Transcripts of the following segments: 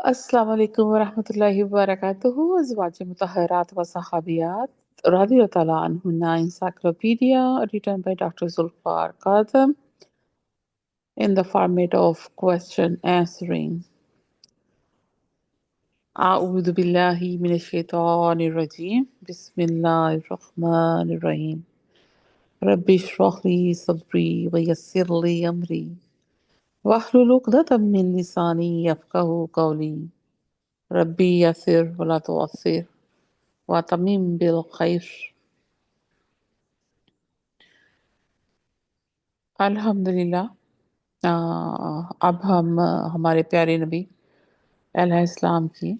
अस्सलाम वालेकुम वरहमतुल्लाहि वबरकातुहू। अज़वाज मुतहहरात व सहाबियात रज़ियल्लाहु तआला अन्हुन्ना encyclopedia written by Dr. Zulfar Kazim in the format of question answering. أعوذ بالله من الشيطان الرجيم بسم الله الرحمن الرحيم رب اشرح لي صدري ويسر لي أمري واحلل عقدة من لساني يفقهوا قولي ربي يسر ولا تعسر وتمیم بالخیر۔ الحمدللہ۔ اب ہم ہمارے پیارے نبی علیہ السلام کی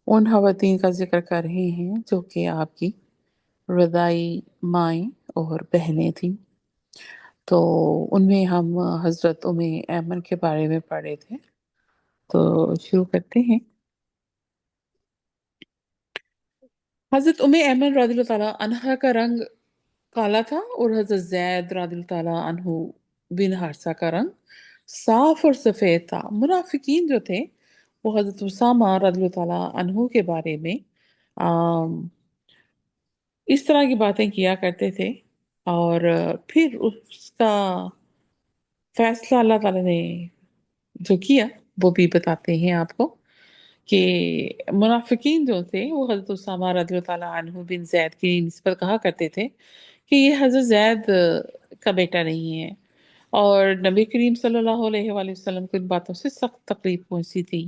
ان خواتین کا ذکر کر رہے ہیں جو کہ آپ کی رضائی مائیں اور بہنیں تھیں۔ تو ان میں ہم حضرت ایمن کے بارے میں پڑھ رہے تھے، تو شروع کرتے ہیں۔ حضرت ایمن رضی اللہ تعالیٰ عنہا کا رنگ کالا تھا اور حضرت زید رضی اللہ تعالیٰ عنہ بن حارثہ کا رنگ صاف اور سفید تھا۔ منافقین جو تھے وہ حضرت اسامہ رضی اللہ تعالیٰ عنہ کے بارے میں اس طرح کی باتیں کیا کرتے تھے، اور پھر اس کا فیصلہ اللہ تعالیٰ نے جو کیا وہ بھی بتاتے ہیں آپ کو، کہ منافقین جو تھے وہ حضرت اسامہ رضی اللہ تعالیٰ عنہ بن زید کی نسبت کہا کرتے تھے کہ یہ حضرت زید کا بیٹا نہیں ہے، اور نبی کریم صلی اللہ علیہ وآلہ وسلم کو ان باتوں سے سخت تکلیف پہنچی تھی۔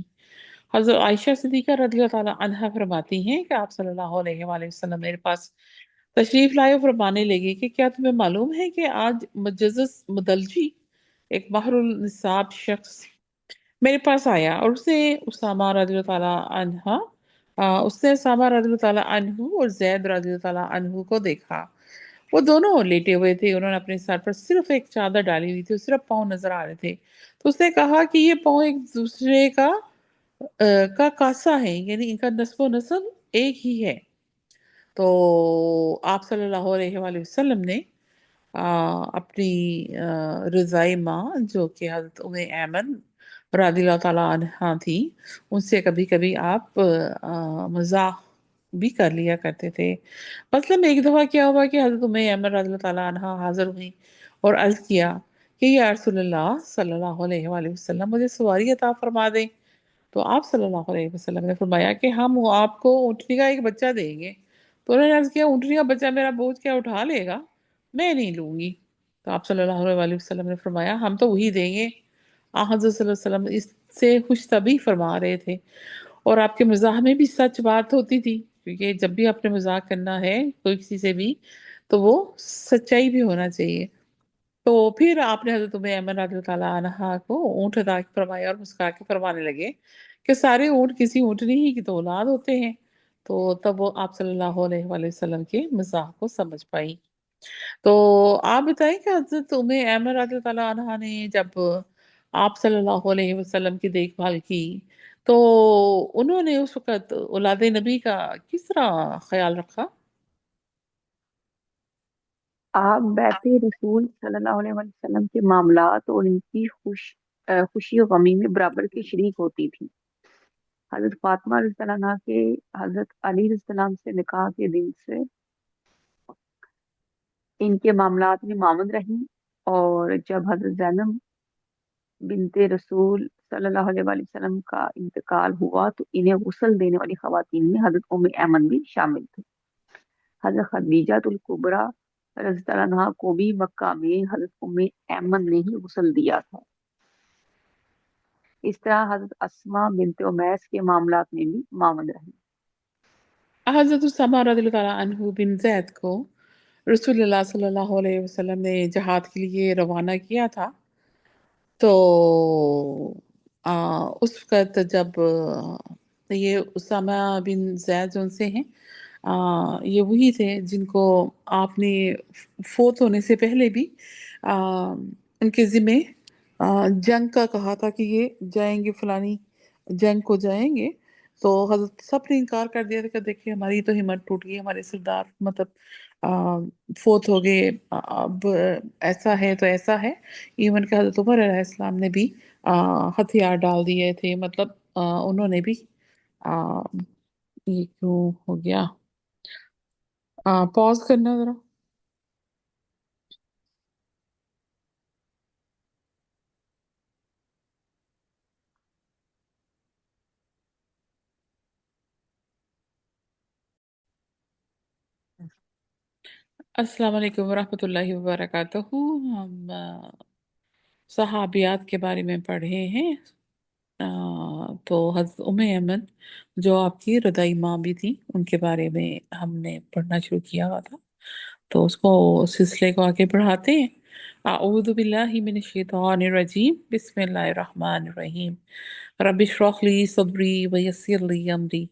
حضرت عائشہ صدیقہ رضی اللہ تعالیٰ عنہا فرماتی ہیں کہ آپ صلی اللہ علیہ وآلہ وسلم میرے پاس تشریف لائے اور فرمانے لگے کہ کیا تمہیں معلوم ہے کہ آج مجزز مدلجی ایک بحر النصاب شخص میرے پاس آیا، اور اسامہ رضی اللہ تعالیٰ عنہ اس نے اسامہ رضی اللہ تعالیٰ عنہ اور زید رضی اللہ تعالیٰ عنہ کو دیکھا۔ وہ دونوں لیٹے ہوئے تھے، انہوں نے اپنے سر پر صرف ایک چادر ڈالی ہوئی تھی اور صرف پاؤں نظر آ رہے تھے۔ تو اس نے کہا کہ یہ پاؤں ایک دوسرے کا کاسا ہے، یعنی ان کا نسب و نسب ایک ہی ہے۔ تو آپ صلی اللہ علیہ وآلہ وسلم نے اپنی رضائی ماں جو کہ حضرت ایمن رضی اللہ تعالیٰ عنہ تھی، ان سے کبھی کبھی آپ مزاح بھی کر لیا کرتے تھے۔ مثلاً ایک دفعہ کیا ہوا کہ حضرت ایمن رضی اللہ تعالیٰ عنہ حاضر ہوئی اور عرض کیا کہ یا رسول اللہ صلی اللہ علیہ وآلہ وسلم مجھے سواری عطا فرما دیں۔ تو آپ صلی اللہ علیہ وسلم نے فرمایا کہ ہم آپ کو اونٹنی کا ایک بچہ دیں گے۔ تو انہوں نے عرض کیا اونٹنی کا بچہ میرا بوجھ کیا اٹھا لے گا، میں نہیں لوں گی۔ تو آپ صلی اللہ علیہ وسلم نے فرمایا ہم تو وہی دیں گے۔ حضرت صلی اللہ علیہ وسلم اس سے خوش طبع فرما رہے تھے، اور آپ کے مزاح میں بھی سچ بات ہوتی تھی، کیونکہ جب بھی آپ نے مزاح کرنا ہے کوئی کسی سے بھی تو وہ سچائی بھی ہونا چاہیے۔ تو پھر آپ نے حضرت ایمن رضی اللہ تعالیٰ عنہا کو اونٹ عطا فرمایا اور مسکرا کے فرمانے لگے کہ سارے اونٹ کسی اونٹنی ہی کی تو اولاد ہوتے ہیں۔ تو تب وہ آپ صلی اللہ علیہ وآلہ وسلم کے مزاح کو سمجھ پائی۔ تو آپ بتائیں کہ حضرت ایمن رضی اللہ تعالیٰ عنہا نے جب آپ صلی اللہ علیہ وسلم کی دیکھ بھال کی تو انہوں نے اس وقت اولاد نبی کا کس طرح خیال رکھا؟ آپ بیت رسول صلی اللہ علیہ وسلم کے معاملات اور ان کی خوشی و غمی میں برابر کی شریک ہوتی تھی۔ حضرت فاطمہ رضی اللہ عنہا کے حضرت علی رضی اللہ عنہ سے نکاح کے دن سے ان کے معاملات میں معاون رہی، اور جب حضرت زینب بنت رسول صلی اللہ علیہ وسلم کا انتقال ہوا تو انہیں غسل دینے والی خواتین میں حضرت ایمن بھی شامل تھے۔ حضرت خدیجہ الکبریٰ رضی اللہ عنہا کو بھی مکہ میں حضرت ایمن نے ہی غسل دیا تھا۔ اس طرح حضرت اسماء بنت امیس کے معاملات میں بھی معاون رہی۔ حضرت اسامہ رضی اللہ تعالیٰ عنہ بن زید کو رسول اللہ صلی اللہ علیہ وسلم نے جہاد کے لیے روانہ کیا تھا، تو اس وقت جب یہ اسامہ بن زید جو ان سے ہیں، یہ وہی تھے جن کو آپ نے فوت ہونے سے پہلے بھی ان کے ذمے جنگ کا کہا تھا کہ یہ جائیں گے، فلانی جنگ کو جائیں گے۔ تو حضرت سب نے انکار کر دیا تھا کہ دیکھیں ہماری تو ہمت ٹوٹ گئی، ہمارے سردار فوت ہو گئے، اب ایسا ہے تو ایسا ہے۔ ایون کہ حضرت عمر علیہ السلام نے بھی हथियार डाल दिए थे, मतलब उन्होंने भी आ, ये क्यों हो गया? पॉज करना जरा। अस्सलाम वालेकुम वरहमतुल्लाहि वबरकातुहू। हम सहाबियात के बारे में पढ़े हैं। तो हज़रत उम्मे ऐमन जो आपकी रदाई माँ भी थी, उनके बारे में हमने पढ़ना शुरू किया हुआ था, तो उसको सिलसिले को आगे बढ़ाते हैं। अऊज़ु बिल्लाहि मिनश शैतानिर रजीम, बिस्मिल्लाहिर रहमानिर रहीम। रब्बि इश्रह ली सदरी व यस्सिर ली अमरी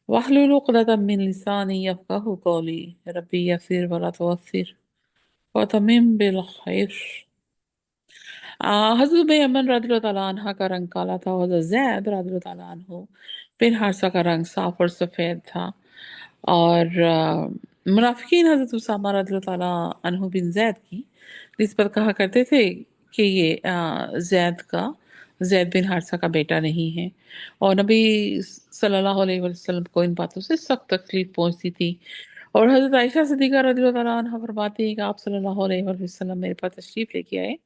वाहलुल उक़दतम मिन लिसानी यफ़क़हू क़ौली। रब्बी यस्सिर वला तुअस्सिर व तमिम बिल खैर। हज़रत यमन रज़ियल्लाहु ताला अन्हा का रंग काला था, और हज़रत ज़ैद रज़ियल्लाहु ताला अन्हु बिन हारिसा का रंग साफ और सफ़ेद था। और मुनाफिकीन हज़रत उसामा रज़ियल्लाहु ताला अन्हु बिन ज़ैद की निस्बत कहा करते थे कि ये ज़ैद बिन हारिसा का बेटा नहीं है। और नबी सल्लल्लाहु अलैहि वसल्लम को इन बातों से सख्त तकलीफ पहुंचती थी। और हज़रत आयशा सिद्दीक़ा रज़ियल्लाहु ताला अन्हा फरमाती हैं कि आप सल्लल्लाहु अलैहि वसल्लम मेरे पास तशरीफ़ लेके आए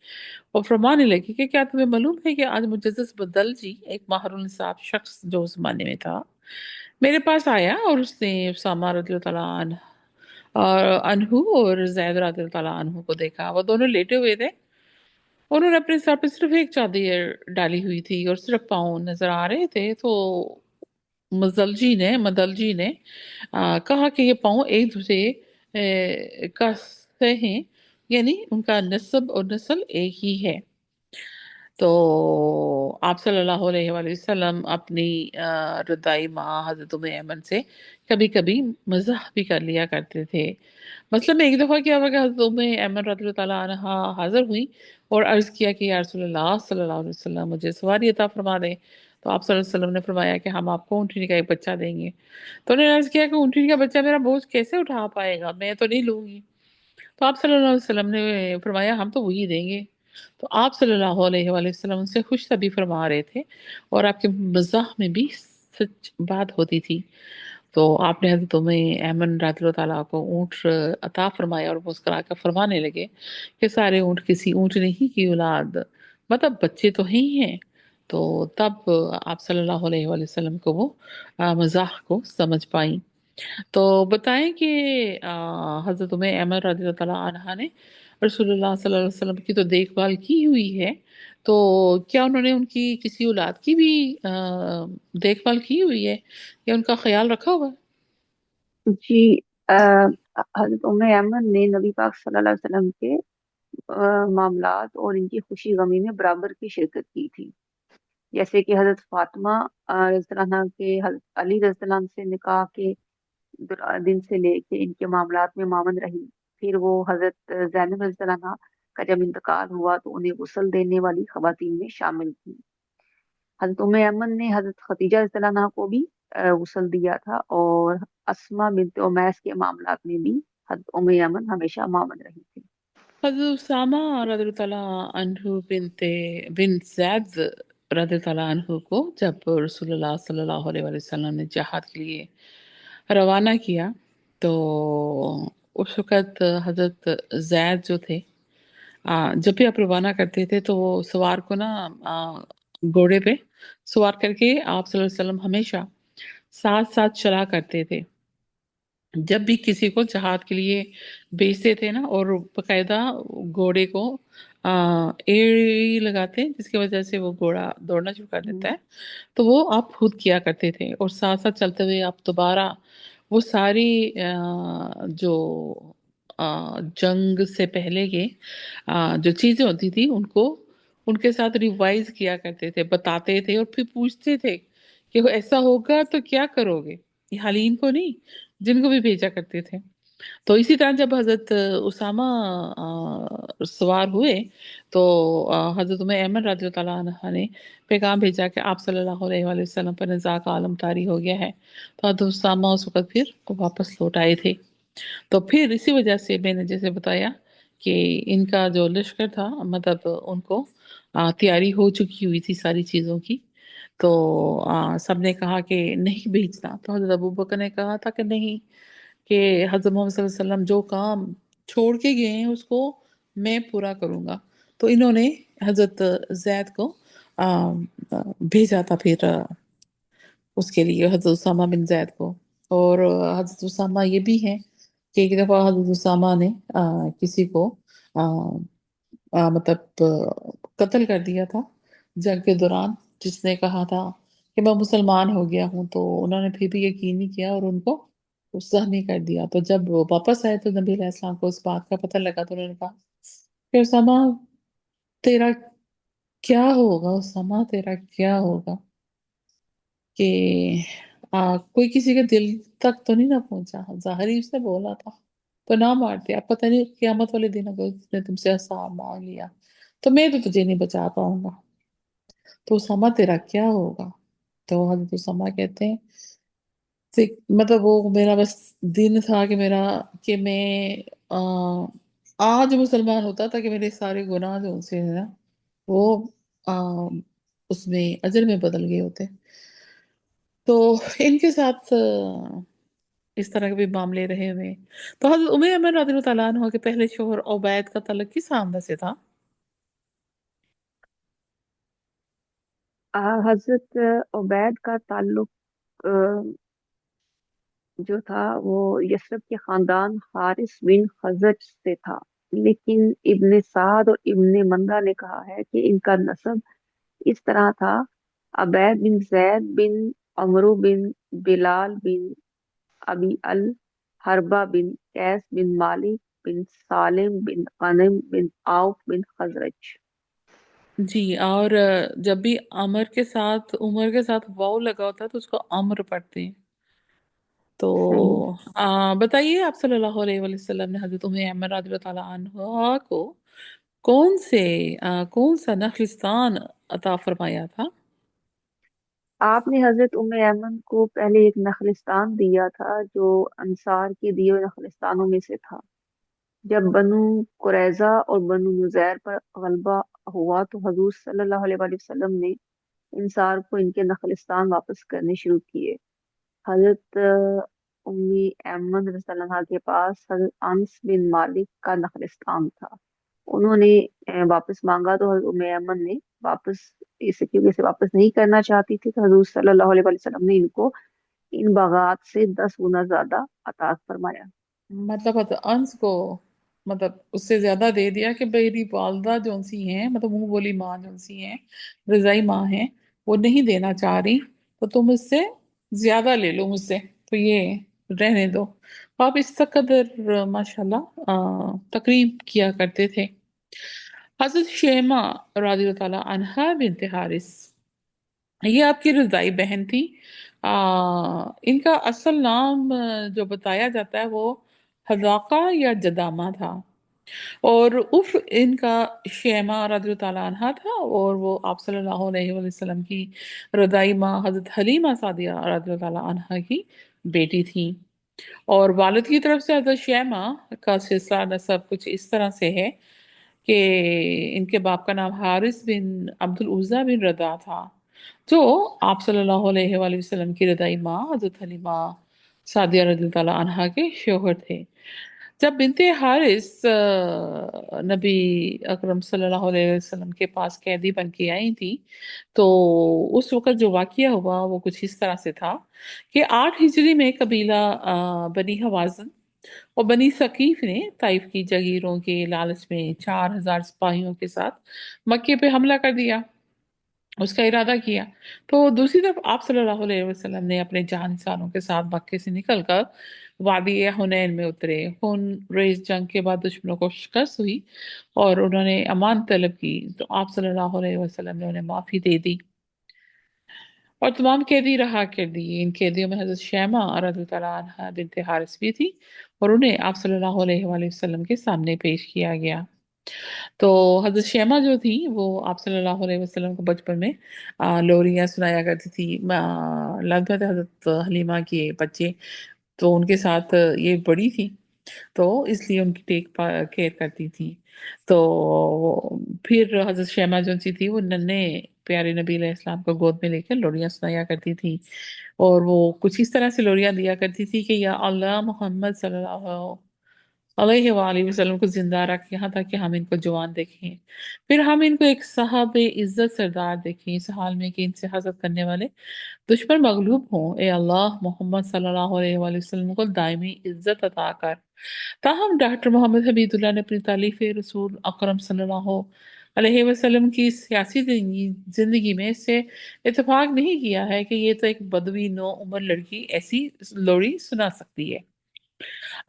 और फरमाने लगी कि क्या तुम्हें मालूम है कि आज मुजद्दिस बदल जी, एक महरुल निसाब शख्स जो उस जमाने में था, मेरे पास आया और उसने उसामा रज़ियल्लाहु ताला और अनहु और ज़ैद रज़ियल्लाहु ताला अनहु को देखा। वो दोनों लेटे हुए थे। उन्होंने अपने सर पे सिर्फ एक चादर डाली हुई थी और सिर्फ पाँव नजर आ रहे थे। तो मदलजी ने कहा कि ये पाँव एक दूसरे का से हैं, यानी उनका नस्ब और नस्ल एक ही है। तो आप सल्लल्लाहु अलैहि वसल्लम अपनी रदाई माँ हज़रत उम्मे ऐमन से कभी कभी मज़ाक भी कर लिया करते थे। मतलब एक दफ़ा क्या हुआ कि हज़रत उम्मे ऐमन रज़ियल्लाहु ताला अन्हा हाज़िर हुई और अर्ज़ किया कि या रसूलल्लाह सल्लल्लाहु अलैहि वसल्लम मुझे सवारी अता फरमा दें। तो आप सल्लल्लाहु अलैहि वसल्लम ने फरमाया कि हम आपको ऊँटनी का एक बच्चा देंगे। तो उन्होंने अर्ज़ किया कि ऊँटनी का बच्चा मेरा बोझ कैसे उठा पाएगा, मैं तो नहीं लूँगी। तो आप सल्लल्लाहु अलैहि वसल्लम ने फरमाया हम तो वही देंगे। तो आप सल्लल्लाहु अलैहि वसल्लम उनसे खुश तभी फरमा रहे थे और आपके मज़ाह में भी सच बात होती थी। तो आपने हज़रत उम्मे ऐमन रज़ियल्लाहु ताला को ऊँट अता फरमाया और मुस्कुरा कर फरमाने लगे कि सारे ऊँट किसी ऊँटनी ही की औलाद, मतलब बच्चे तो ही हैं। तो तब आप सल्लल्लाहु अलैहि वसल्लम को वो मज़ाक को समझ पाई। तो बताएं कि हज़रत उम्मे ऐमन रज़ियल्लाहु ताला अन्हा ने रसूलुल्लाह सल्लल्लाहु अलैहि वसल्लम की तो देखभाल की हुई है, तो क्या उन्होंने उनकी किसी औलाद की भी देखभाल की हुई है या उनका ख्याल रखा हुआ है? जी, हजरत उम्मे ऐमन ने नबी पाक सल्लल्लाहु अलैहि वसल्लम के मामलात और इनकी खुशी गमी में बराबर की शिरकत की थी। जैसे कि हजरत फातिमा रज़ियल्लाहु अन्हा के हजरत अली रज़ियल्लाहु अन्हु से निकाह के दिन से लेके इनके मामलात में मामन रही। फिर वो हजरत ज़ैनब रज़ियल्लाहु अन्हा का जब इंतकाल हुआ तो उन्हें गुस्ल देने वाली खवातीन में शामिल थी। हजरत उम्मे अमन ने हजरत खदीजा रज़ियल्लाहु अन्हा को भी गुस्ल दिया था, और अस्मा बिन्त उमैस के मामलात में भी हजरत उम्मे अमन हमेशा मामन रही थी। हज़रत उसामा रज़ियल्लाहु ताला अन्हु बिन ज़ैद रज़ियल्लाहु ताला अन्हु को जब रसूलुल्लाह सल्लल्लाहु अलैहि वसल्लम ने जहाद के लिए रवाना किया, तो उस वक़्त हज़रत ज़ैद जो थे, जब भी आप रवाना करते थे तो वो सवार को ना घोड़े पे सवार करके आप सल्लल्लाहु अलैहि वसल्लम हमेशा साथ-साथ चला करते थे। जब भी किसी को जहाद के लिए भेजते थे ना, और बकायदा घोड़े को एड़ी लगाते हैं जिसकी वजह से वो घोड़ा दौड़ना शुरू कर देता हम्म। है। तो वो आप खुद किया करते थे और साथ साथ चलते हुए आप दोबारा वो सारी जो जंग से पहले के जो चीजें होती थी उनको उनके साथ रिवाइज किया करते थे, बताते थे और फिर पूछते थे कि वो ऐसा होगा तो क्या करोगे। ये हालीन को नहीं, जिनको भी भेजा करते थे। तो इसी तरह जब हज़रत उसामा सवार हुए, तो हज़रत उम्मे ऐमन रज़ियल्लाहु ताला अन्हा ने पैगाम भेजा कि आप सल्लल्लाहु अलैहि वसल्लम पर निज़ा का आलम तारी हो गया है। तो हज़रत उसामा उस वक़्त फिर वापस लौट आए थे। तो फिर इसी वजह से मैंने जैसे बताया कि इनका जो लश्कर था, मतलब उनको तैयारी हो चुकी हुई थी सारी चीज़ों की। तो सबने कहा कि नहीं भेजना, तो हज़रत अबू बकर ने कहा था कि नहीं, कि हज़रत मोहम्मद सल्लल्लाहु अलैहि वसल्लम जो काम छोड़ के गए हैं उसको मैं पूरा करूँगा। तो इन्होंने हज़रत ज़ैद को भेजा था फिर उसके लिए, हज़रत उसामा बिन ज़ैद को। और हज़रत उसामा ये भी है कि एक दफ़ा हज़रत उसामा ने किसी को आ, मतलब कत्ल कर दिया था जंग के दौरान, जिसने कहा था कि मैं मुसलमान हो गया हूँ। तो उन्होंने फिर भी यकीन नहीं किया और उनको जख्मी कर दिया। तो जब वो वापस आए तो नबी अलैहि सलाम को उस बात का पता लगा, तो उन्होंने कहा कि उसामा तेरा क्या होगा, उसामा तेरा क्या होगा, कि कोई किसी के दिल तक तो नहीं ना पहुंचा, जाहिर उसने बोला था तो ना मार दिया, पता नहीं कियामत वाले दिन अगर उसने तुमसे हिसाब मांग लिया तो मैं तो तुझे नहीं बचा पाऊंगा, तो उसामा तेरा क्या होगा। तो हजरत उसामा कहते हैं मतलब वो मेरा बस दिन था कि मेरा, कि मैं आज मुसलमान होता था कि मेरे सारे गुनाह जो उनसे है ना वो आ, उसमें अजर में बदल गए होते। तो इनके साथ इस तरह के भी मामले रहे हुए हैं। तो हज़रत उमैया रज़ी अल्लाह अन्हा के पहले शोहर उबैद का तल्लुक किस आमदा से था? हजरत उबैद का ताल्लुक अ, जो था वो यसरब के खानदान हारिस बिन खजरज से था। लेकिन इब्ने साद और इब्ने मंदा ने कहा है कि इनका नसब इस तरह था: अबैद बिन जैद बिन अमरू बिन बिलाल बिन अबी अल हरबा बिन कैस बिन मालिक बिन सालिम बिन गनम बिन आउफ बिन खजरज। जी, और जब भी अमर के साथ उमर के साथ वाव लगा होता है तो उसको अम्र पढ़ते हैं। तो सही। बताइए, आप सल्लल्लाहु अलैहि वसल्लम ने हजरत उम्मे अमर रज़ी अल्लाह अन्हा को कौन से कौन सा नखलिस्तान अता फरमाया था? आपने हजरत उम्मे ऐमन को पहले एक नखलिस्तान दिया था जो अंसार के दिए हुए नखलिस्तानों में से था। जब बनु कुरैजा और बनु नुज़ैर पर गलबा हुआ तो हजूर सल्लल्लाहु अलैहि वसल्लम ने इंसार को इनके नखलिस्तान वापस करने शुरू किए। हजरत उम्मी ऐमन रज़ियल्लाहु अन्हा के पास हजरत अनस बिन मालिक का नखलिस्तान था। उन्होंने वापस मांगा तो हजरत उम्मे ऐमन ने वापस, इसे क्योंकि इसे वापस नहीं करना चाहती थी, तो हजूर सल्लल्लाहु अलैहि वसल्लम ने इनको इन बागात से 10 गुना ज्यादा अता फरमाया। मतलब अंश को, मतलब उससे ज्यादा दे दिया कि मेरी वालदा जो सी हैं, मतलब मुंह बोली माँ जो सी हैं, रजाई माँ हैं, वो नहीं देना चाह रही, तो तुम इससे ज्यादा ले लो मुझसे, तो ये रहने दो। तो आप इस कदर माशाल्लाह तकरीब किया करते थे। हजरत शेमा रज़ी अल्लाह अन्हा बिनत हारिस, ये आपकी रज़ाई बहन थी। इनका असल नाम जो बताया जाता है वो हज़ाका या जदामा था। और उफ इनका शेमा रज़ी अल्लाह अन्हा था, और वो आप सल्लल्लाहु अलैहि वसल्लम की रज़ाई माँ हज़रत हलीमा सादिया रज़ी अल्लाह अन्हा की बेटी थी। और वालिद की तरफ से हज़रत शेमा का सिलसिला नसब कुछ इस तरह से है कि इनके बाप का नाम हारिस बिन अब्दुल उज़्ज़ा बिन रदा था, जो आप सल्लल्लाहु अलैहि वसल्लम की रदाई माँ हज़रत हलीमा सादिया रज़ी अल्लाह अन्हा के शोहर थे। जब बिनते हारिस नबी अकरम सल्लल्लाहु अलैहि वसल्लम के पास कैदी बन के आई थी, तो उस वक़्त जो वाक़या हुआ वो कुछ इस तरह से था कि 8 हिजरी में कबीला बनी हवाज़िन और बनी सकीफ ने ताइफ की जगीरों के लालच में 4000 सिपाहियों के साथ मक्के पे हमला कर दिया, उसका इरादा किया। तो दूसरी तरफ आप सल्लल्लाहु अलैहि वसल्लम ने अपने जानसारों के साथ मक्के से निकलकर वादी हुनैन में उतरे। हुन रेस जंग के बाद दुश्मनों को शिकस्त हुई और उन्होंने अमान तलब की, तो आप सल्लल्लाहु अलैहि वसल्लम ने उन्हें माफी दे दी और तमाम कैदी रहा कर दिए। इन कैदियों में हजरत शैमा रज़ी अल्लाह अन्हा बिनते हारिस भी थी, और उन्हें आप सल्लल्लाहु अलैहि वसल्लम के सामने पेश किया गया। तो हजरत शैमा जो थी वो आप सल्लल्लाहु अलैहि वसल्लम को बचपन में लोरियां सुनाया करती थी। लगभग हजरत हलीमा के बच्चे, तो उनके साथ ये बड़ी थी। تو इसलिए उनकी टेक केयर करती थी। तो फिर हजरत शैमा जो सी थी वो नन्हे प्यारे नबी अलैहिस्सलाम को गोद में लेकर लोरियां सुनाया करती थी। और वो कुछ इस तरह से लोरियां दिया करती थी कि या अल्लाह मोहम्मद सल्लल्लाहु अलैहि वालैहि वसल्लम को जिंदा रख यहाँ तक कि हम इनको जवान देखें, फिर हम इनको एक साहब इज्जत सरदार देखें, इस हाल में कि इनसे हसद करने वाले दुश्मन मगलूब हों। ए अल्लाह मोहम्मद सल्लल्लाहु अलैहि वसल्लम को दायमी इज्जत अता कर। ताहम डॉक्टर मोहम्मद हबीबुल्लाह ने अपनी तालीफ रसूल अकरम सल्लल्लाहु अलैहि वसल्लम की सियासी जिंदगी में इससे इत्तेफाक नहीं किया है कि ये तो एक बदवी नो उम्र लड़की ऐसी लोरी सुना सकती है।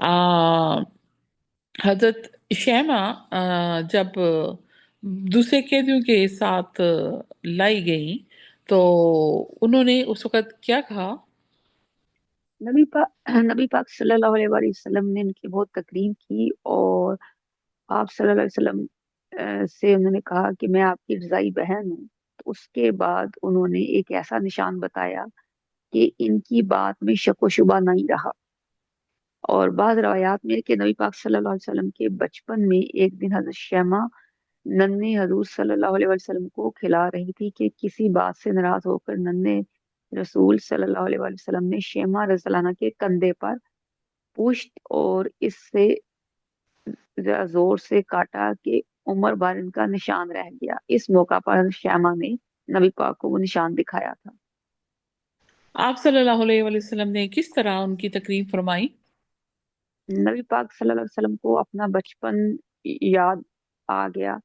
आ, हजरत शैमा जब दूसरे कैदियों के साथ लाई गई तो उन्होंने उस वक्त क्या कहा? नबी पाक सल्लल्लाहु अलैहि वसल्लम ने इनकी बहुत तकरीम की, और आप सल्लल्लाहु अलैहि वसल्लम से उन्होंने कहा कि मैं आपकी रज़ाई बहन हूँ। तो उसके बाद उन्होंने एक ऐसा निशान बताया कि इनकी बात में शक व शुबा नहीं रहा। और बाद रवायात में कि नबी पाक सल्लल्लाहु अलैहि वसल्लम के बचपन में एक दिन हजरत शैमा नन्हे हजूर सल्लल्लाहु अलैहि वसल्लम को खिला रही थी कि किसी बात से नाराज होकर नन्हे रसूल सल्लल्लाहु अलैहि वसल्लम ने शैमा रज़ियल्लाहु अन्हा के कंधे पर पुश्त और इससे जरा जोर से काटा कि उमर भर इनका निशान रह गया। इस मौका पर श्यामा ने नबी पाक को वो निशान दिखाया था। आप सल्लल्लाहु अलैहि वसल्लम ने किस तरह उनकी तकरीम फरमाई? नबी पाक सल्लल्लाहु अलैहि वसल्लम को अपना बचपन याद आ गया,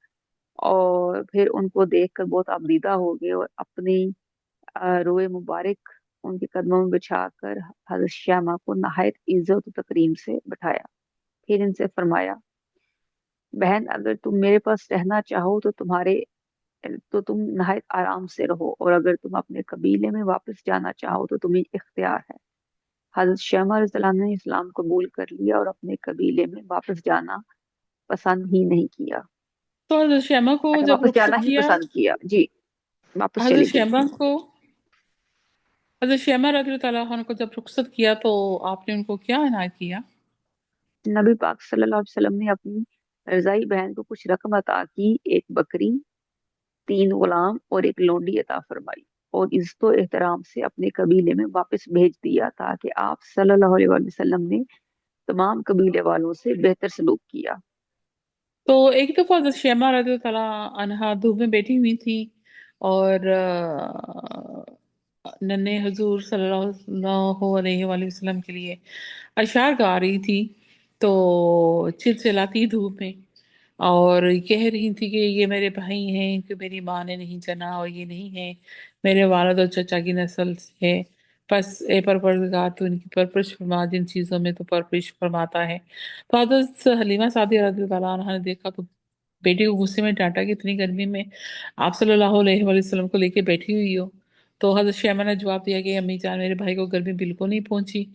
और फिर उनको देखकर बहुत अबदीदा हो गए, और अपनी रोए मुबारक उनके कदमों में बिछाकर हजरत श्यामा को नहायत इज्जत और तकरीम से बैठाया। फिर इनसे फरमाया, बहन अगर तुम मेरे पास रहना चाहो तो तुम नहायत आराम से रहो, और अगर तुम अपने कबीले में वापस जाना चाहो तो तुम्हें इख्तियार है। हजरत शमा रज़ियल्लाहु अन्हा ने इस्लाम कबूल कर लिया और अपने कबीले में वापस जाना पसंद ही नहीं किया। तो हजरत शैमा को अच्छा, जब वापस जाना रुखसत ही किया, पसंद किया जी, वापस हजरत चली गई। शैमा को हजरत शैमा रज़ी अल्लाह अन्हा को जब रुखसत किया तो आपने उनको क्या इनायत किया? नबी पाक सल्लल्लाहु अलैहि वसल्लम ने अपनी रजाई बहन को कुछ रकम अता की, एक बकरी, 3 गुलाम और एक लोंडी अता फरमाई, और इज्जत एहतराम से अपने कबीले में वापस भेज दिया, ताकि आप सल्लल्लाहु अलैहि वसल्लम ने तमाम कबीले वालों से बेहतर सलूक किया। तो एक दफा हजरत शैमा रज़ी अल्लाह अन्हा धूप में बैठी हुई थी और नन्हे हजूर सल्लल्लाहु अलैहि वसल्लम के लिए अशार गा रही थी। तो चिलचिलाती धूप में और कह रही थी कि ये मेरे भाई हैं कि मेरी माँ ने नहीं जना, और ये नहीं है मेरे वालिद और चचा की नस्ल से है। बस ए परवरदिगार तो इनकी परवरिश फरमा, जिन चीज़ों में तो परवरिश फरमाता है। तो हजरत हलीमा सादी रज़ी अल्लाह अन्हा ने देखा तो बेटी को गुस्से में डांटा कि इतनी गर्मी में आप सल्लल्लाहु अलैहि वसल्लम को लेके बैठी हुई हो। तो हजरत शैमा ने जवाब दिया कि अम्मी जान, मेरे भाई को गर्मी बिल्कुल नहीं पहुंची।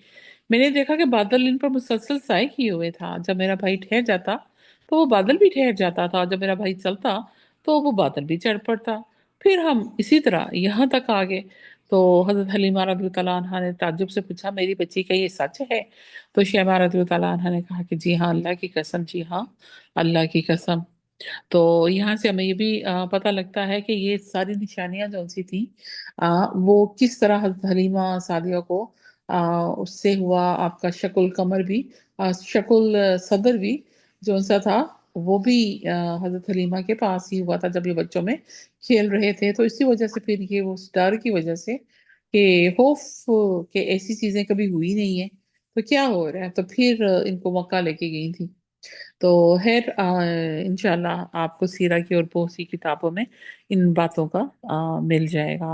मैंने देखा कि बादल इन पर मुसलसल साए किए हुए था। जब मेरा भाई ठहर जाता तो वो बादल भी ठहर जाता था, और जब मेरा भाई चलता तो वो बादल भी चढ़ पड़ता। फिर हम इसी तरह यहाँ तक आ गए। तो हजरत हलीमा रज़ी अल्लाह अन्हा ने ताज्जुब से पूछा, मेरी बच्ची का ये सच है? तो शैमा रज़ी अल्लाह अन्हा ने कहा कि जी हाँ, अल्लाह की कसम, जी हाँ, अल्लाह की कसम। तो यहाँ से हमें ये भी पता लगता है कि ये सारी निशानियां जो सी थी वो किस तरह हज़रत हलीमा सादिया को उससे हुआ। आपका शकुल कमर भी, शकुल सदर भी जो सा था, वो भी हज़रत हलीमा के पास ही हुआ था जब ये बच्चों में खेल रहे थे। तो इसी वजह से फिर ये उस डर की वजह से कि खौफ के ऐसी चीजें कभी हुई नहीं है तो क्या हो रहा है, तो फिर इनको मक्का लेके गई थी। तो खैर इंशाल्लाह आपको सीरा की और बहुत सी किताबों में इन बातों का मिल जाएगा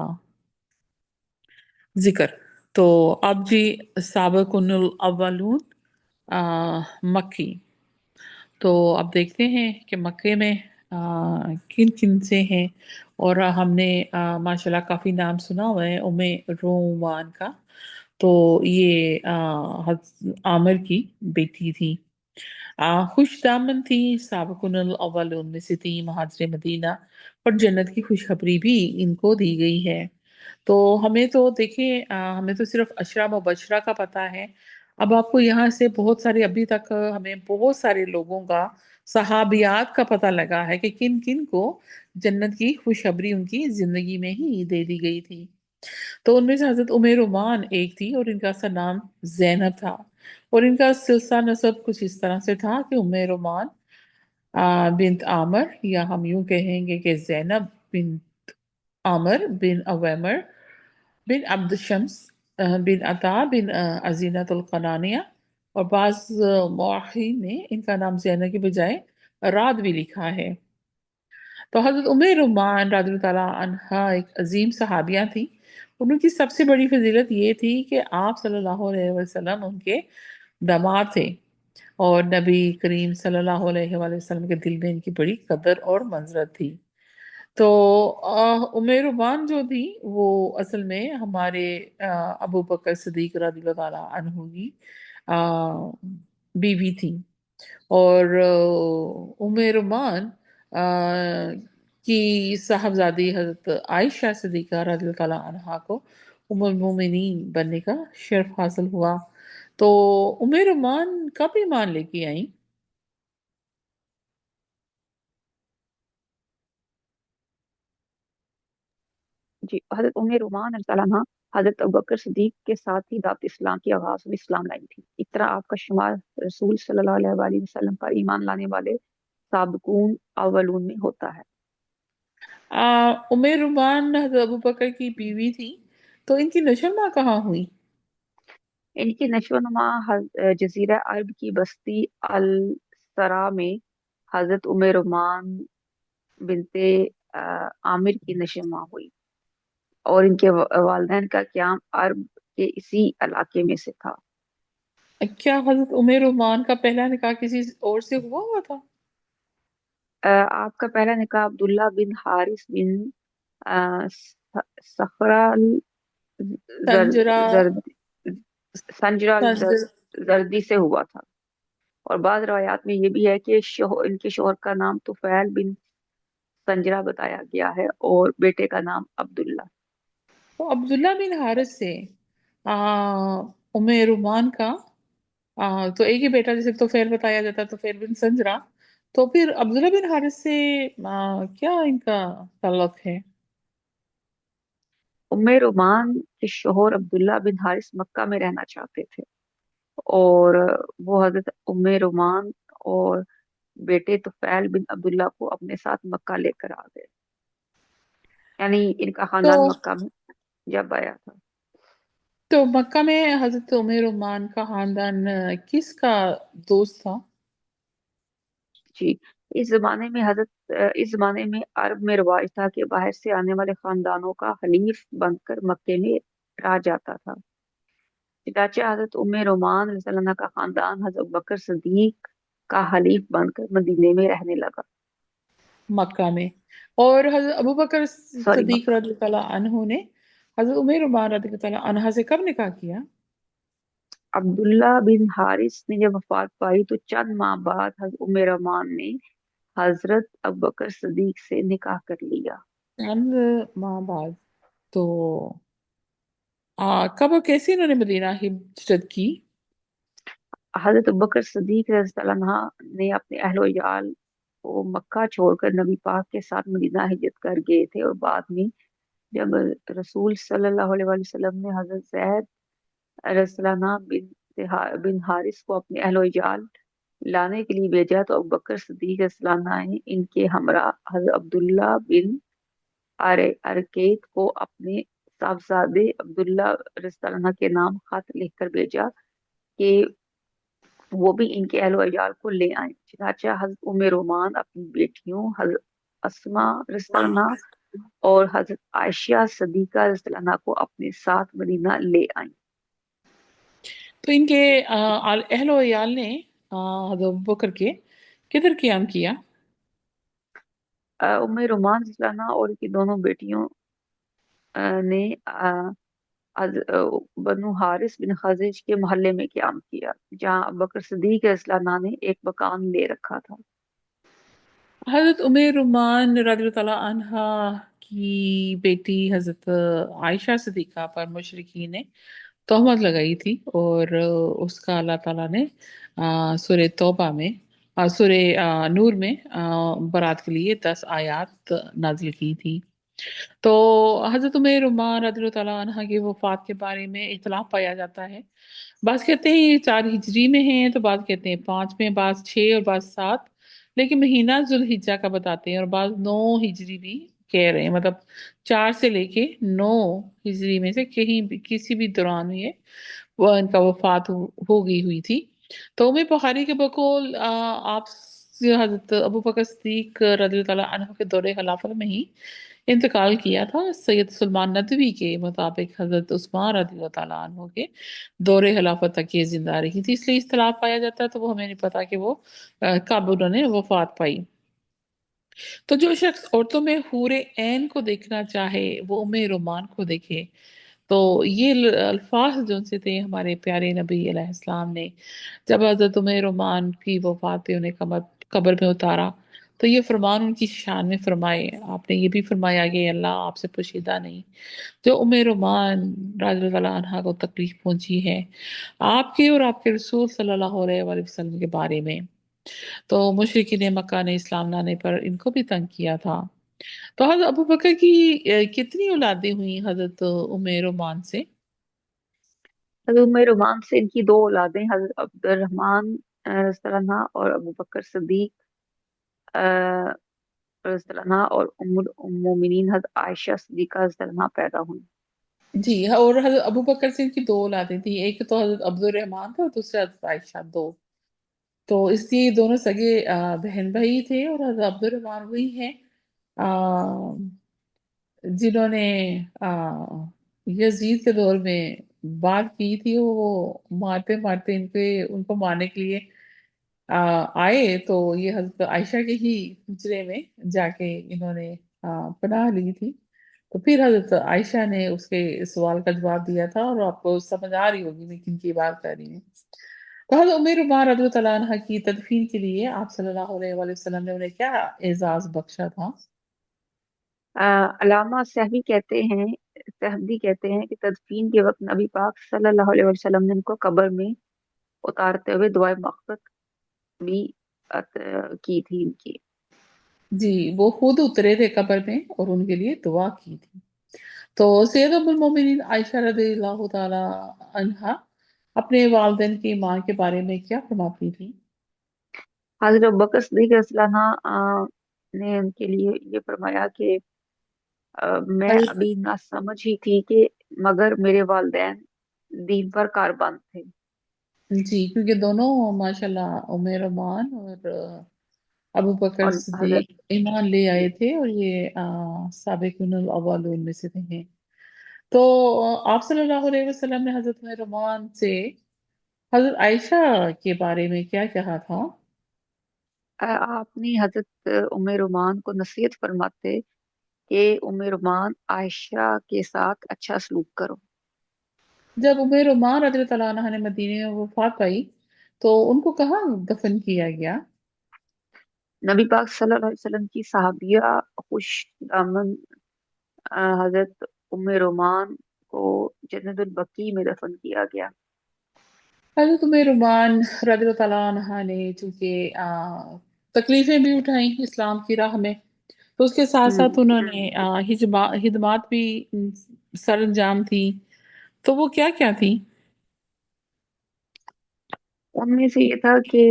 जिक्र। तो अब जी साबिकुनुल अव्वलून मक्की। तो अब देखते हैं कि मक्के में किन किन से हैं। और हमने माशाल्लाह काफ़ी नाम सुना हुआ है उम्मे रोमान का। तो ये आमिर की बेटी थी। खुश दामन थी, साबिकुनुल अव्वलून में से थी, महाजिर मदीना, और जन्नत की खुशखबरी भी इनको दी गई है। तो हमें तो देखिए हमें तो सिर्फ अशरा मुबशरा का पता है। अब आपको यहाँ से बहुत सारे, अभी तक हमें बहुत सारे लोगों का, सहाबियात का पता लगा है कि किन किन को जन्नत की खुशखबरी उनकी जिंदगी में ही दे दी गई थी। तो उनमें से हजरत उमर रुमान एक थी, और इनका असल नाम जैनब था। और इनका सिलसिला नसब कुछ इस तरह से था कि उमर रुमान बिन्त आमर, या हम यूं कहेंगे कि जैनब बिन आमर बिन अवैमर बिन अब्द शम्स बिन अता बिन अजीनतुल कनानिया। और बाज मौखिन ने इनका नाम जैनब के बजाय राद भी लिखा है। तो हजरत उम्मे रुमान रज़ी ताला अन्हा एक अजीम सहाबिया थी। उनकी सबसे बड़ी फजीलत ये थी कि आप सल्लल्लाहु अलैहि वसल्लम उनके दामाद थे, और नबी करीम सल्लल्लाहु अलैहि वसल्लम के दिल में इनकी बड़ी कदर और मंजरत थी। तो उम्मे रुमान जो थी वो असल में हमारे अबू बकर सिद्दीक रज़ी ताला अन्हु की अ, बीवी थी। और उम्मे रुमान की साहबजादी हजरत आयशा सिद्दीका रज़ी अल्लाह अन्हा को उम्मुल मोमिनीन बनने का शर्फ हासिल हुआ। तो उम्मे रुमान कब ईमान लेके आई? जी, हजरत उम्मे रुमान रज़ियल्लाहु अन्हा हजरत अबू बकर सिद्दीक के साथ ही दावत इस्लाम की आगाज में इस्लाम लाई थी। इस तरह आपका शुमार रसूल सल्लल्लाहु अलैहि वसल्लम पर ईमान लाने वाले साबिकून अव्वलून में होता है। उम्मे रुमान हजरत अबू बकर की बीवी थी, तो इनकी नशो कहाँ हुई? इनकी नशोनुमा जजीरा अरब की बस्ती अल सरा में हजरत उम्मे रुमान बिनते आमिर की नशोनुमा हुई, और इनके वालिदैन का क्याम अरब के इसी इलाके में से था। क्या हजरत उम्मे रुमान का पहला निकाह किसी और से हुआ हुआ था? आपका पहला निकाह अब्दुल्ला बिन हारिस बिन सखरा जर, संजरा जर, संजरा संजर जर्दी से हुआ था। और बाद रवायात में ये भी है कि इनके शोहर का नाम तुफैल बिन संजरा बताया गया है और बेटे का नाम अब्दुल्ला। तो अब्दुल्ला बिन हारिस से आ, उम्मे रुमान का तो एक ही बेटा, जैसे तो फेर बताया जाता, तो फेर बिन संजरा। तो फिर अब्दुल्ला बिन हारिस से क्या इनका ताल्लुक है? उम्मे रोमान के शोहर अब्दुल्ला बिन हारिस मक्का में रहना चाहते थे, और वो हजरत उम्मे रोमान और बेटे तुफैल बिन अब्दुल्ला को अपने साथ मक्का लेकर आ गए। यानी इनका तो खानदान मक्का में जब आया था। मक्का में हजरत उमर रुमान का खानदान किसका दोस्त था? जी, इस जमाने में अरब में रिवाज था कि बाहर से आने वाले खानदानों का हलीफ बनकर मक्के में रह जाता था। चनाचे हजरत उम्मे रोमान रज़ियल्लाहु अन्हा का खानदान हजरत बकर सदीक का हलीफ बनकर मदीने में रहने लगा। मक्का में। और हजरत अबू बकर सॉरी, सिद्दीक मक्का। रज़ी अल्लाह अन्हु ने हजरत उमर रुमान रज़ी अल्लाह अन्हा से कब निकाह किया? अब्दुल्ला बिन हारिस ने जब वफात पाई तो चंद माह बाद हजरत उम्मे रोमान ने हजरत अबू बकर सदीक से निकाह कर लिया। चंद माह बाद। तो कब और कैसे इन्होंने मदीना हिजरत की? हजरत अबू बकर सदीक रज़ियल्लाहु अन्हा ने अपने अहलो याल को मक्का छोड़कर नबी पाक के साथ मदीना हिजरत कर गए थे, और बाद में जब रसूल सल्लल्लाहु अलैहि वसल्लम ने हजरत जैद रज़ियल्लाहु अन्हा बिन हारिस को अपने अहलो याल लाने के लिए भेजा, तो अबू बकर सिद्दीक रज़ियल्लाहु अन्हु ने इनके हमरा हजरत अब्दुल्ला बिन अरकेत को अपने साहबजादे अब्दुल्ला रज़ियल्लाहु अन्हु के नाम खत लिखकर भेजा कि वो भी इनके अहलो अयाल को ले आए। चनाचा हजरत उम्मे रोमान अपनी बेटियों हजरत अस्मा रज़ियल्लाहु अन्हा और हजरत आयशा सदीका रज़ियल्लाहु अन्हा को अपने साथ मदीना ले आई। तो इनके अहलो याल ने हजरत अबू बकर के किधर क़याम किया? उम्मे रोमान रज़ियल्लाहु अन्हा और उनकी दोनों बेटियों ने बनु हारिस बिन खज़रज के मोहल्ले में क़याम किया, जहाँ अबू बकर सिद्दीक रज़ियल्लाहु अन्हा ने एक मकान ले रखा था। हजरत उमर रुमान रज़ी अल्लाह अन्हा की बेटी हजरत आयशा सिद्दीका पर मुशरिकीन ने तोहमत लगाई थी, और उसका अल्लाह ताला ने सूरह तौबा में, सूरह नूर में बरात के लिए 10 आयत नाजिल की थी। तो हजरत उमर रुमान रज़ियल्लाहु ताला अन्हा की वफात के बारे में इख्तिलाफ पाया जाता है। बाज़ कहते हैं ये 4 हिजरी में है, तो बाज़ कहते हैं 5 में, बाज़ 6 और बाज़ 7, लेकिन महीना जुल्हिज्जा का बताते हैं, और बाज़ 9 हिजरी भी कह रहे हैं, मतलब 4 से लेके 9 हिजरी में से कहीं भी किसी भी दौरान ये वो इनका वफात हो गई हुई थी। तो उम्मे बुखारी के बकौल आप हजरत अबू बकर सिद्दीक रज़ी अल्लाह ताला अन्हु के दौरे खिलाफत में ही इंतकाल किया था। सैयद सलमान नदवी के मुताबिक हजरत उस्मान रज़ी अल्लाह ताला अन्हु के दौरे खिलाफत तक ये जिंदा रही थी, इसलिए इख्तिलाफ पाया जाता है, तो वो हमें नहीं पता कि वो कब उन्होंने वफात पाई। तो जो शख्स औरतों में हूरे ऐन को देखना चाहे वो उम्मे रोमान को देखे। तो ये अल्फाज जो से थे हमारे प्यारे नबी अलैहिस्सलाम ने जब हज़रत उमर रोमान की वफ़ात पे उन्हें कब्र में उतारा, तो ये फरमान उनकी शान में फरमाए। आपने ये भी फरमाया कि अल्लाह आपसे पोशीदा नहीं, जो उमर रोमान रज़ी अल्लाह अन्हा को तकलीफ पहुंची है आपके और आपके रसूल सल्लल्लाहु अलैहि वसल्लम के बारे में। तो मुशरिकीन मक्का ने इस्लाम लाने पर इनको भी तंग किया था। तो हज़रत अबू बकर की कितनी औलादें हुई हज़रत उमर रोमान से? हज़रत उम्मे रोमान से इनकी दो औलादें, हज़रत अब्दुर्रहमान रज़ियल्लाहु अन्हा और अबू बकर सिद्दीक रज़ियल्लाहु अन्हा, और उम्मुल मोमिनीन हज़रत आयशा सिद्दीक़ा रज़ियल्लाहु अन्हा पैदा हुई। जी हाँ, और हज़रत अबू बकर से इनकी दो औलादें थी, एक तो हज़रत अब्दुर्रहमान था और दूसरा हज़रत आयशा, दो। तो इसलिए ये दोनों सगे बहन भाई थे, और हज़रत अब्दुर्रहमान वही हैं जिन्होंने यजीद के दौर में बात की थी। वो मारते मारते इनके उनको मारने के लिए आए, तो ये हज़रत आयशा के ही हुजरे में जाके इन्होंने पनाह ली थी। तो फिर हज़रत आयशा ने उसके सवाल का जवाब दिया था, और आपको समझ आ रही होगी मैं किन की बात कर रही हूँ। तो हज़रत उमर रुमान रज़ी अल्लाह अन्हा की तदफीन के लिए आप सल्लल्लाहु अलैहि वसल्लम ने उन्हें क्या एजाज बख्शा था? अलामा सहबी कहते हैं कि तदफीन के वक्त नबी पाक सल्लल्लाहु अलैहि वसल्लम ने उनको कब्र में उतारते हुए दुआए मग़फ़िरत भी की थी इनकी। जी, वो खुद उतरे थे कब्र में और उनके लिए दुआ की थी। तो सैयद उम्मुल मोमिनीन आयशा रज़ियल्लाहु ताला अन्हा अपने वालिदैन की माँ के बारे में क्या फरमाती थी? हज़रत अबू बकर सिद्दीक़ रज़ियल्लाहु अन्हा ने उनके लिए ये फरमाया कि मैं अभी ना समझ ही थी कि मगर मेरे वालिदैन दीन पर कारबंद थे। जी, क्योंकि दोनों माशाल्लाह उमर रुमान और अबू बकर और हज़रत सिद्दीक ईमान ले आए थे, और ये साबिक़ुल अव्वलून में से थे। तो आप सल्लल्लाहु अलैहि वसल्लम ने हज़रत उमर रुमान से हज़रत आयशा के बारे में क्या कहा था? आपने हज़रत उम्मे रोमान को नसीहत फरमाते कि उम्मे रोमान आयशा के साथ अच्छा सलूक करो। जब उमर रुमान रज़ियल्लाहु अन्हा ने मदीने में वफात पाई, तो उनको कहाँ दफन किया गया? नबी पाक सल्लल्लाहु अलैहि वसल्लम की सहाबिया खुश दामन हज़रत उम्मे रोमान को जन्नतुल बकी में दफन किया गया। हज़रत उमर रुमान रज़ियल्लाहु अन्हा ने चूंकि तकलीफें भी उठाई इस्लाम की राह में, तो उसके साथ साथ हम्म उन्होंने हिदमात भी सर अंजाम थी। तो वो क्या क्या थी? उनमें से ये था कि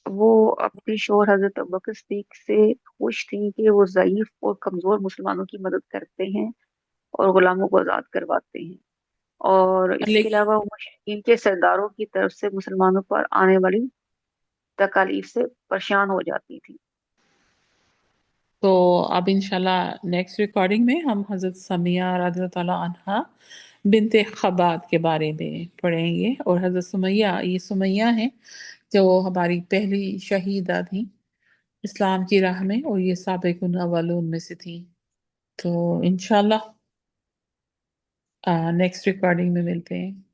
वो अपने शोहर हजरत अबू बकर सिद्दीक से खुश थी कि वो ज़ईफ और कमजोर मुसलमानों की मदद करते हैं और गुलामों को आजाद करवाते हैं। और इसके लेकिन अलावा वो मुशरिकीन के सरदारों की तरफ से मुसलमानों पर आने वाली तकालीफ से परेशान हो जाती थी। तो अब इंशाल्लाह नेक्स्ट रिकॉर्डिंग में हम हज़रत समिया रज़ियल्लाहु अन्हा बिनते खबात के बारे में पढ़ेंगे, और हज़रत सुमैया, ये सुमैया हैं जो हमारी पहली शहीदा थी इस्लाम की राह में, और ये साबिकुन अव्वलून में से थी। तो इंशाल्लाह नेक्स्ट रिकॉर्डिंग में मिलते हैं।